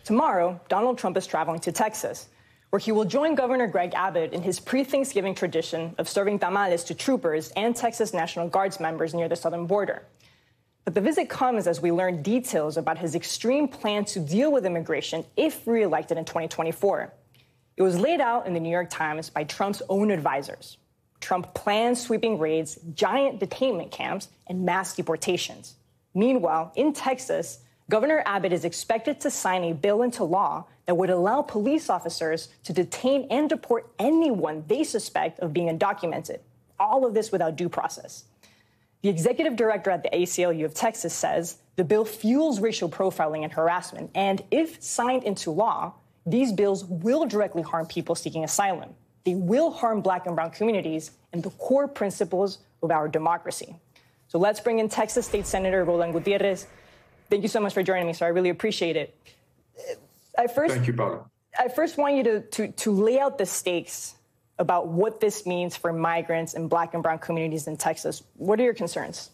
Tomorrow, Donald Trump is traveling to Texas, where he will join Governor Greg Abbott in his pre-Thanksgiving tradition of serving tamales to troopers and Texas National Guards members near the southern border. But the visit comes as we learn details about his extreme plan to deal with immigration if reelected in 2024. It was laid out in the New York Times by Trump's own advisors. Trump plans sweeping raids, giant detainment camps, and mass deportations. Meanwhile, in Texas, Governor Abbott is expected to sign a bill into law that would allow police officers to detain and deport anyone they suspect of being undocumented. All of this without due process. The executive director at the ACLU of Texas says the bill fuels racial profiling and harassment, and if signed into law, these bills will directly harm people seeking asylum. They will harm Black and brown communities and the core principles of our democracy. So let's bring in Texas State Senator Roland Gutierrez. Thank you so much for joining me, sir. I really appreciate it. Thank you, Paula. I first want you to lay out the stakes about what this means for migrants and Black and brown communities in Texas. What are your concerns?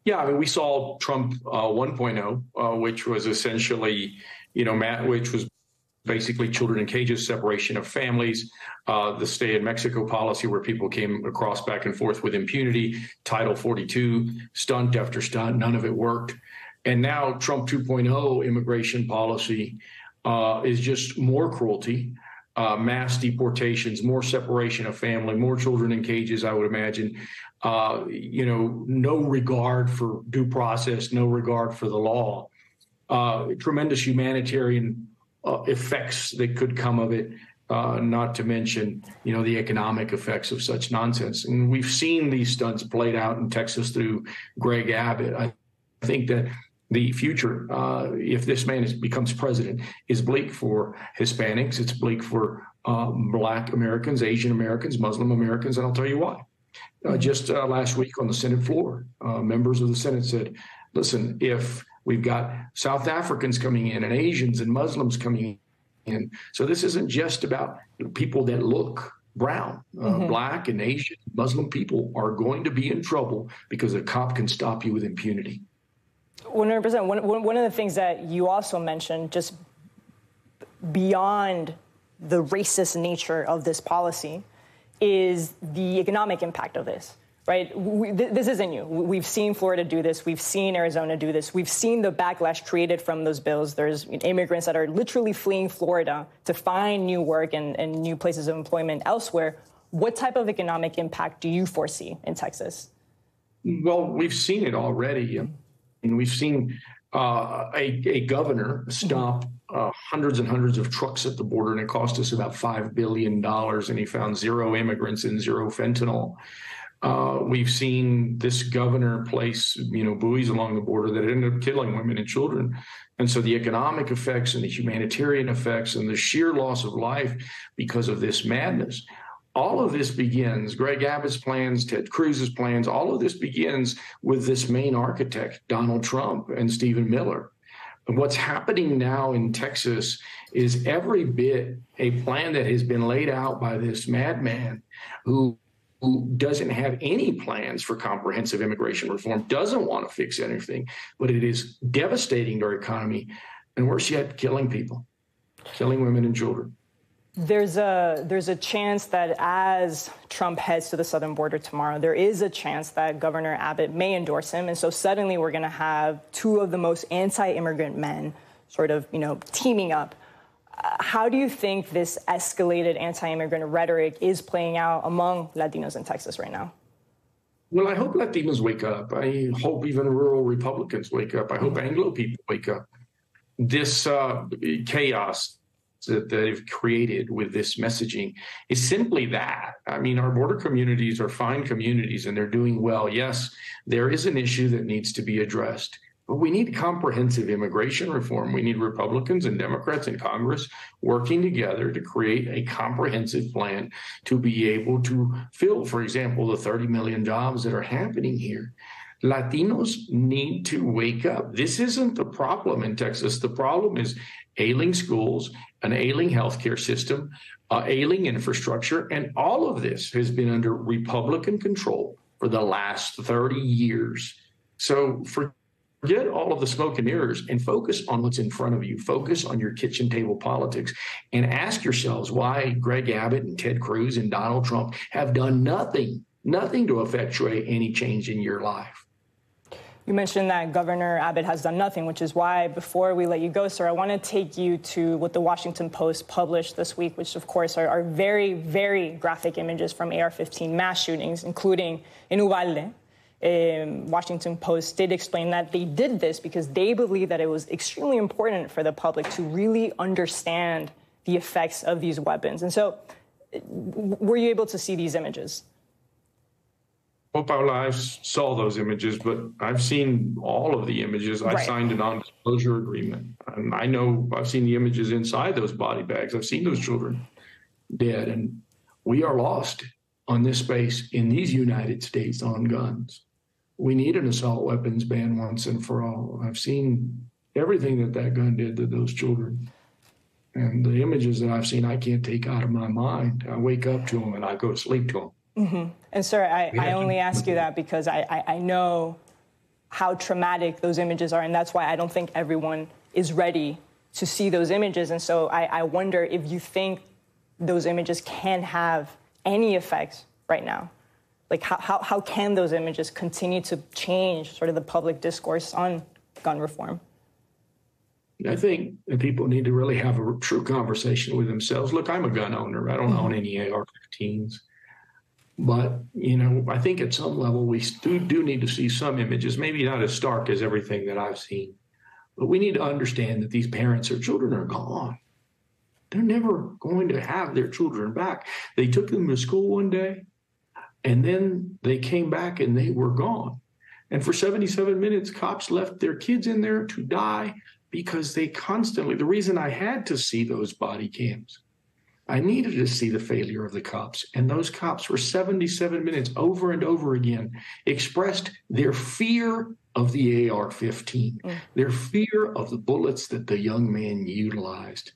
Yeah, I mean, we saw Trump 1.0, which was essentially, which was basically children in cages, separation of families, the stay in Mexico policy where people came across back and forth with impunity, Title 42, stunt after stunt, none of it worked. And now Trump 2.0 immigration policy is just more cruelty, mass deportations, more separation of family, more children in cages, I would imagine, no regard for due process, no regard for the law, tremendous humanitarian effects that could come of it, not to mention, the economic effects of such nonsense. And we've seen these stunts played out in Texas through Greg Abbott. I think that the future, if this man becomes president, is bleak for Hispanics. It's bleak for Black Americans, Asian Americans, Muslim Americans, and I'll tell you why. Just last week on the Senate floor, members of the Senate said, listen, if we've got South Africans coming in and Asians and Muslims coming in, so this isn't just about people that look brown, Black and Asian, Muslim people are going to be in trouble because a cop can stop you with impunity. 100%. One of the things that you also mentioned, just beyond the racist nature of this policy, is the economic impact of this, right? This isn't new. We've seen Florida do this. We've seen Arizona do this. We've seen the backlash created from those bills. There's immigrants that are literally fleeing Florida to find new work and new places of employment elsewhere. What type of economic impact do you foresee in Texas? Well, we've seen it already. And we've seen a governor stop hundreds and hundreds of trucks at the border, and it cost us about $5 billion, and he found 0 immigrants and 0 fentanyl. We've seen this governor place, buoys along the border that ended up killing women and children. And so the economic effects and the humanitarian effects and the sheer loss of life because of this madness, all of this begins, Greg Abbott's plans, Ted Cruz's plans, all of this begins with this main architect, Donald Trump and Stephen Miller. And what's happening now in Texas is every bit a plan that has been laid out by this madman who doesn't have any plans for comprehensive immigration reform, doesn't want to fix anything, but it is devastating to our economy, and worse yet, killing people, killing women and children. There's a chance that as Trump heads to the southern border tomorrow, there is a chance that Governor Abbott may endorse him. And so suddenly we're going to have 2 of the most anti-immigrant men sort of, teaming up. How do you think this escalated anti-immigrant rhetoric is playing out among Latinos in Texas right now? Well, I hope Latinos wake up. I hope even rural Republicans wake up. I hope Anglo people wake up. This chaos that they've created with this messaging is simply that. I mean, our border communities are fine communities and they're doing well. Yes, there is an issue that needs to be addressed, but we need comprehensive immigration reform. We need Republicans and Democrats in Congress working together to create a comprehensive plan to be able to fill, for example, the 30 million jobs that are happening here. Latinos need to wake up. This isn't the problem in Texas. The problem is ailing schools, an ailing healthcare system, ailing infrastructure, and all of this has been under Republican control for the last 30 years. So for Forget all of the smoke and mirrors and focus on what's in front of you. Focus on your kitchen table politics and ask yourselves why Greg Abbott and Ted Cruz and Donald Trump have done nothing to effectuate any change in your life. You mentioned that Governor Abbott has done nothing, which is why, before we let you go, sir, I want to take you to what the Washington Post published this week, which, of course, are very, very graphic images from AR-15 mass shootings, including in Uvalde. Washington Post did explain that they did this because they believe that it was extremely important for the public to really understand the effects of these weapons. And so, were you able to see these images? Well, Paula, I saw those images, but I've seen all of the images. I signed a non-disclosure agreement. And I know I've seen the images inside those body bags. I've seen those children dead. And we are lost on this space in these United States on guns. We need an assault weapons ban once and for all. I've seen everything that gun did to those children. And the images that I've seen, I can't take out of my mind. I wake up to them and I go to sleep to them. Mm-hmm. And, sir, I only ask you that because I know how traumatic those images are, and that's why I don't think everyone is ready to see those images. And so I wonder if you think those images can have any effects right now. Like, how can those images continue to change sort of the public discourse on gun reform? I think that people need to really have a true conversation with themselves. Look, I'm a gun owner. I don't own any AR-15s. But, you know, I think at some level we do need to see some images, maybe not as stark as everything that I've seen. But we need to understand that these parents or children are gone. They're never going to have their children back. They took them to school one day, and then they came back and they were gone. And for 77 minutes, cops left their kids in there to die because they constantly, the reason I had to see those body cams, I needed to see the failure of the cops. And those cops for 77 minutes over and over again expressed their fear of the AR-15, their fear of the bullets that the young man utilized.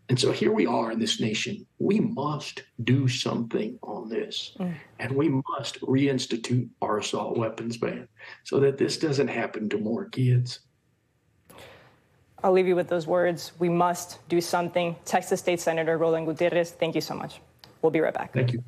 And so here we are in this nation. We must do something on this. And we must reinstitute our assault weapons ban so that this doesn't happen to more kids. I'll leave you with those words. We must do something. Texas State Senator Roland Gutierrez, thank you so much. We'll be right back. Thank you.